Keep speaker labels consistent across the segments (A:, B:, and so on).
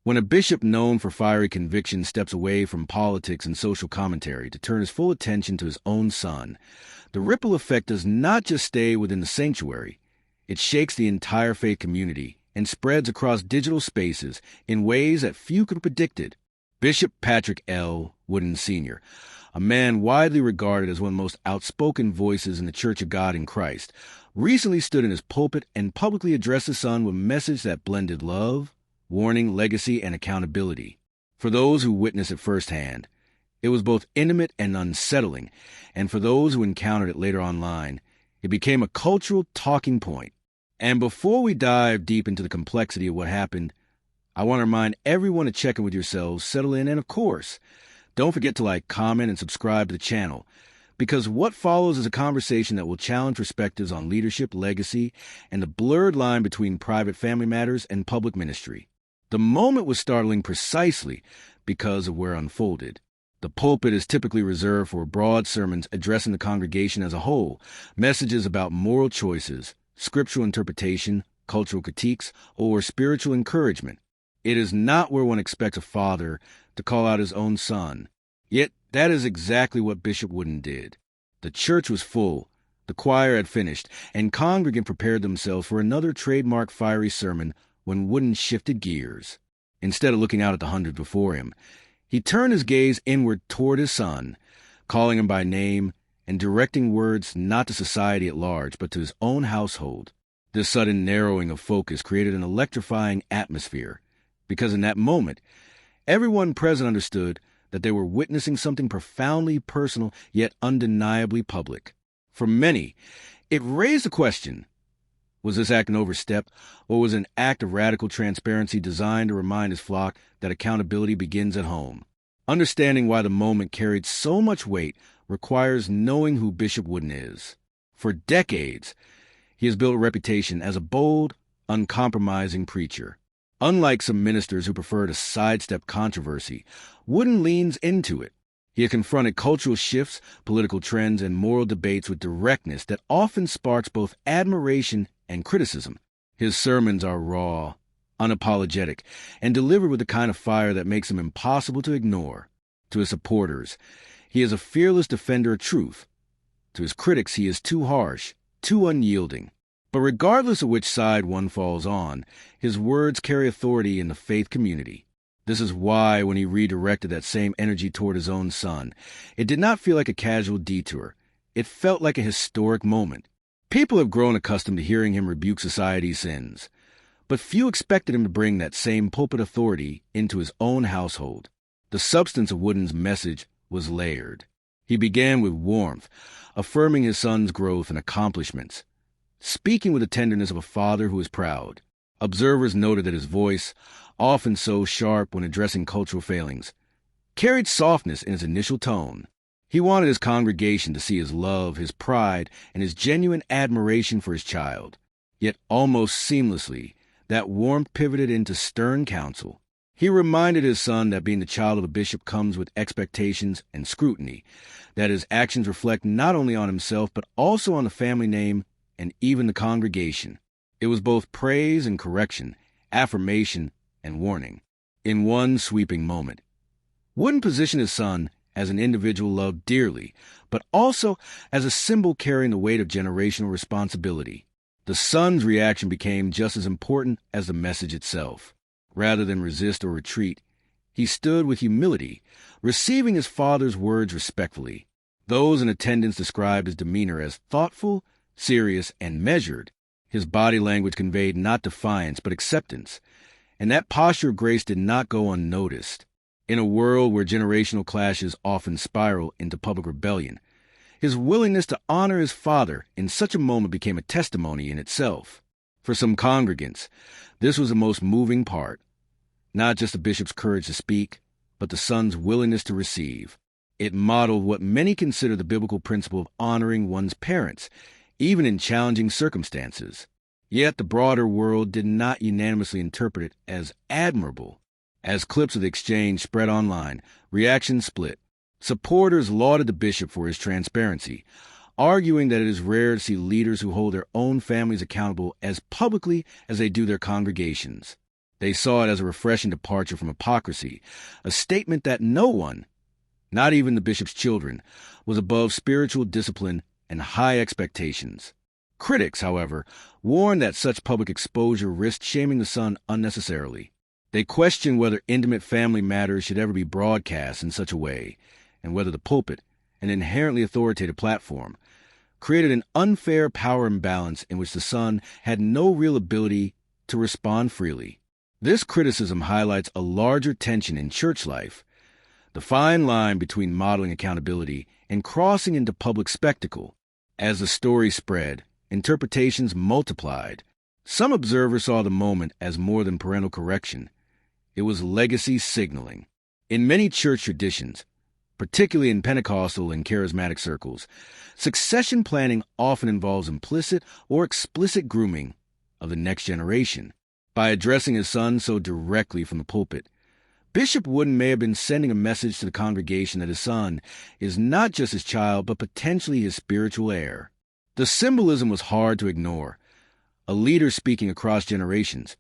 A: When a bishop known for fiery conviction steps away from politics and social commentary to turn his full attention to his own son, the ripple effect does not just stay within the sanctuary. It shakes the entire faith community and spreads across digital spaces in ways that few could have predicted. Bishop Patrick L. Wooden Sr., a man widely regarded as one of the most outspoken voices in the Church of God in Christ, recently stood in his pulpit and publicly addressed his son with a message that blended love, warning, legacy, and accountability. For those who witnessed it firsthand, it was both intimate and unsettling, and for those who encountered it later online, it became a cultural talking point. And before we dive deep into the complexity of what happened, I want to remind everyone to check in with yourselves, settle in, and of course, don't forget to like, comment, and subscribe to the channel, because what follows is a conversation that will challenge perspectives on leadership, legacy, and the blurred line between private family matters and public ministry. The moment was startling precisely because of where it unfolded. The pulpit is typically reserved for broad sermons addressing the congregation as a whole, messages about moral choices, scriptural interpretation, cultural critiques, or spiritual encouragement. It is not where one expects a father to call out his own son. Yet that is exactly what Bishop Wooden did. The church was full, the choir had finished, and congregants prepared themselves for another trademark fiery sermon when Wooden shifted gears. Instead of looking out at the hundreds before him, he turned his gaze inward toward his son, calling him by name and directing words not to society at large, but to his own household. This sudden narrowing of focus created an electrifying atmosphere, because in that moment, everyone present understood that they were witnessing something profoundly personal yet undeniably public. For many, it raised the question, was this act an overstep, or was it an act of radical transparency designed to remind his flock that accountability begins at home? Understanding why the moment carried so much weight requires knowing who Bishop Wooden is. For decades, he has built a reputation as a bold, uncompromising preacher. Unlike some ministers who prefer to sidestep controversy, Wooden leans into it. He has confronted cultural shifts, political trends, and moral debates with directness that often sparks both admiration and criticism. His sermons are raw, unapologetic, and delivered with the kind of fire that makes them impossible to ignore. To his supporters, he is a fearless defender of truth. To his critics, he is too harsh, too unyielding. But regardless of which side one falls on, his words carry authority in the faith community. This is why, when he redirected that same energy toward his own son, it did not feel like a casual detour. It felt like a historic moment. People have grown accustomed to hearing him rebuke society's sins, but few expected him to bring that same pulpit authority into his own household. The substance of Wooden's message was layered. He began with warmth, affirming his son's growth and accomplishments, speaking with the tenderness of a father who is proud. Observers noted that his voice, often so sharp when addressing cultural failings, carried softness in its initial tone. He wanted his congregation to see his love, his pride, and his genuine admiration for his child. Yet almost seamlessly, that warmth pivoted into stern counsel. He reminded his son that being the child of a bishop comes with expectations and scrutiny, that his actions reflect not only on himself but also on the family name and even the congregation. It was both praise and correction, affirmation and warning, in one sweeping moment. Wooden positioned his son as an individual loved dearly, but also as a symbol carrying the weight of generational responsibility. The son's reaction became just as important as the message itself. Rather than resist or retreat, he stood with humility, receiving his father's words respectfully. Those in attendance described his demeanor as thoughtful, serious, and measured. His body language conveyed not defiance but acceptance, and that posture of grace did not go unnoticed. In a world where generational clashes often spiral into public rebellion, his willingness to honor his father in such a moment became a testimony in itself. For some congregants, this was the most moving part. Not just the bishop's courage to speak, but the son's willingness to receive. It modeled what many consider the biblical principle of honoring one's parents, even in challenging circumstances. Yet the broader world did not unanimously interpret it as admirable. As clips of the exchange spread online, reactions split. Supporters lauded the bishop for his transparency, arguing that it is rare to see leaders who hold their own families accountable as publicly as they do their congregations. They saw it as a refreshing departure from hypocrisy, a statement that no one, not even the bishop's children, was above spiritual discipline and high expectations. Critics, however, warned that such public exposure risked shaming the son unnecessarily. They questioned whether intimate family matters should ever be broadcast in such a way, and whether the pulpit, an inherently authoritative platform, created an unfair power imbalance in which the son had no real ability to respond freely. This criticism highlights a larger tension in church life, the fine line between modeling accountability and crossing into public spectacle. As the story spread, interpretations multiplied. Some observers saw the moment as more than parental correction. It was legacy signaling. In many church traditions, particularly in Pentecostal and charismatic circles, succession planning often involves implicit or explicit grooming of the next generation. By addressing his son so directly from the pulpit, Bishop Wooden may have been sending a message to the congregation that his son is not just his child, but potentially his spiritual heir. The symbolism was hard to ignore. A leader speaking across generations,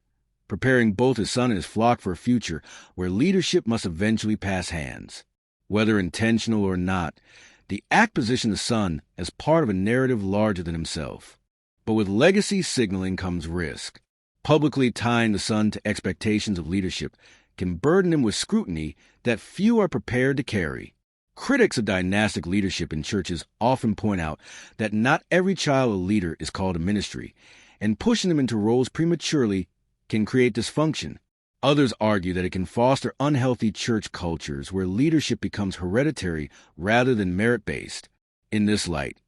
A: preparing both his son and his flock for a future where leadership must eventually pass hands. Whether intentional or not, the act positioned the son as part of a narrative larger than himself. But with legacy signaling comes risk. Publicly tying the son to expectations of leadership can burden him with scrutiny that few are prepared to carry. Critics of dynastic leadership in churches often point out that not every child of a leader is called to ministry, and pushing them into roles prematurely can create dysfunction. Others argue that it can foster unhealthy church cultures where leadership becomes hereditary rather than merit-based. In this light,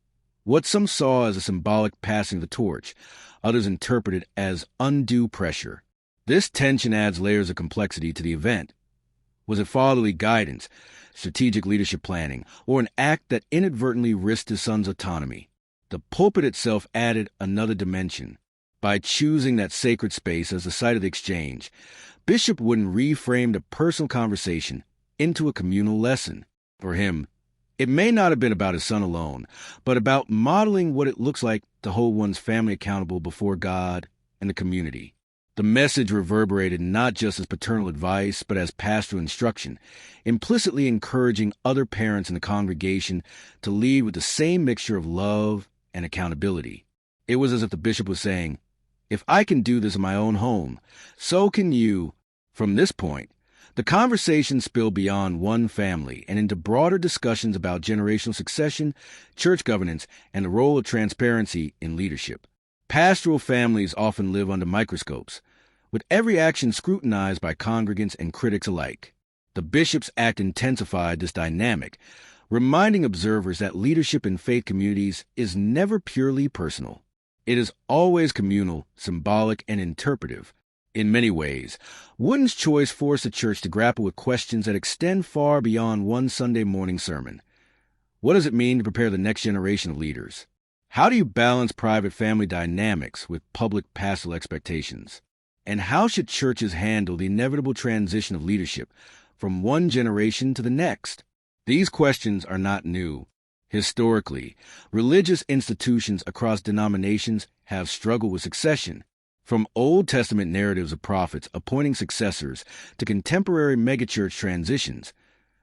A: what some saw as a symbolic passing of the torch, others interpreted as undue pressure. This tension adds layers of complexity to the event. Was it fatherly guidance, strategic leadership planning, or an act that inadvertently risked his son's autonomy? The pulpit itself added another dimension. By choosing that sacred space as the site of the exchange, Bishop Wooden reframed a personal conversation into a communal lesson. For him, it may not have been about his son alone, but about modeling what it looks like to hold one's family accountable before God and the community. The message reverberated not just as paternal advice, but as pastoral instruction, implicitly encouraging other parents in the congregation to lead with the same mixture of love and accountability. It was as if the bishop was saying, "If I can do this in my own home, so can you." From this point, the conversation spilled beyond one family and into broader discussions about generational succession, church governance, and the role of transparency in leadership. Pastoral families often live under microscopes, with every action scrutinized by congregants and critics alike. The bishop's act intensified this dynamic, reminding observers that leadership in faith communities is never purely personal. It is always communal, symbolic, and interpretive. In many ways, Wooden's choice forced the church to grapple with questions that extend far beyond one Sunday morning sermon. What does it mean to prepare the next generation of leaders? How do you balance private family dynamics with public pastoral expectations? And how should churches handle the inevitable transition of leadership from one generation to the next? These questions are not new. Historically, religious institutions across denominations have struggled with succession. From Old Testament narratives of prophets appointing successors to contemporary megachurch transitions,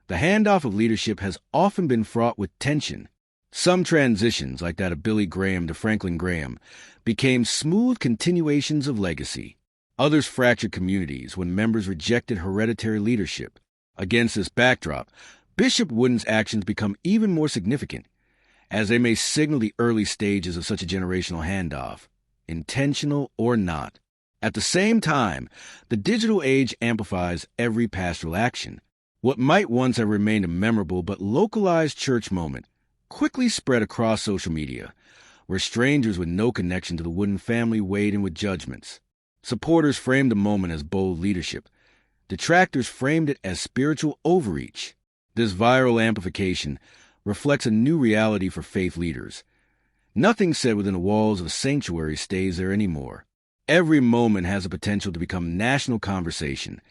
A: the handoff of leadership has often been fraught with tension. Some transitions, like that of Billy Graham to Franklin Graham, became smooth continuations of legacy. Others fractured communities when members rejected hereditary leadership. Against this backdrop, Bishop Wooden's actions become even more significant, as they may signal the early stages of such a generational handoff, intentional or not. At the same time, the digital age amplifies every pastoral action. What might once have remained a memorable but localized church moment quickly spread across social media, where strangers with no connection to the Wooden family weighed in with judgments. Supporters framed the moment as bold leadership. Detractors framed it as spiritual overreach. This viral amplification reflects a new reality for faith leaders. Nothing said within the walls of a sanctuary stays there anymore. Every moment has the potential to become national conversation,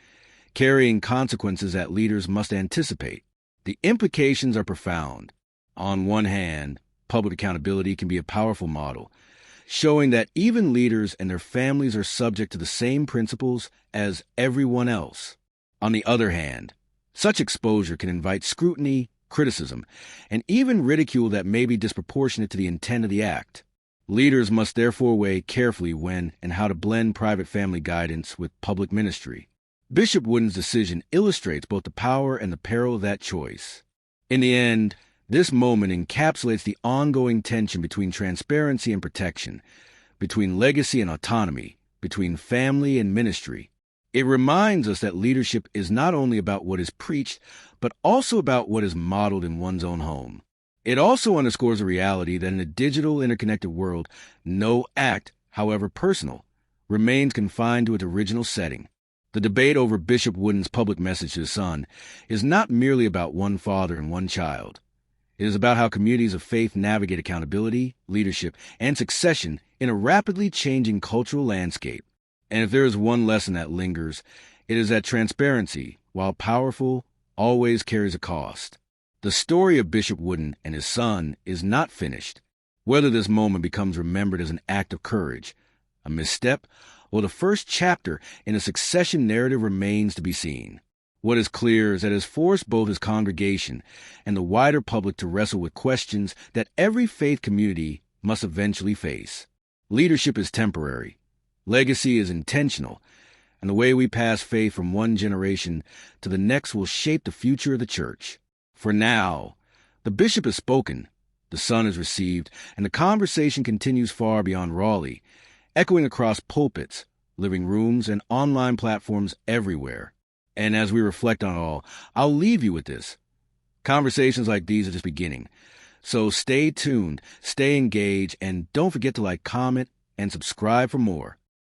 A: carrying consequences that leaders must anticipate. The implications are profound. On one hand, public accountability can be a powerful model, showing that even leaders and their families are subject to the same principles as everyone else. On the other hand, such exposure can invite scrutiny, criticism, and even ridicule that may be disproportionate to the intent of the act. Leaders must therefore weigh carefully when and how to blend private family guidance with public ministry. Bishop Wooden's decision illustrates both the power and the peril of that choice. In the end, this moment encapsulates the ongoing tension between transparency and protection, between legacy and autonomy, between family and ministry. It reminds us that leadership is not only about what is preached, but also about what is modeled in one's own home. It also underscores the reality that in a digital, interconnected world, no act, however personal, remains confined to its original setting. The debate over Bishop Wooden's public message to his son is not merely about one father and one child. It is about how communities of faith navigate accountability, leadership, and succession in a rapidly changing cultural landscape. And if there is one lesson that lingers, it is that transparency, while powerful, always carries a cost. The story of Bishop Wooden and his son is not finished. Whether this moment becomes remembered as an act of courage, a misstep, or the first chapter in a succession narrative remains to be seen. What is clear is that it has forced both his congregation and the wider public to wrestle with questions that every faith community must eventually face. Leadership is temporary. Legacy is intentional. And the way we pass faith from one generation to the next will shape the future of the church. For now, the bishop has spoken, the son is received, and the conversation continues far beyond Raleigh, echoing across pulpits, living rooms, and online platforms everywhere. And as we reflect on all, I'll leave you with this. Conversations like these are just beginning. So stay tuned, stay engaged, and don't forget to like, comment, and subscribe for more.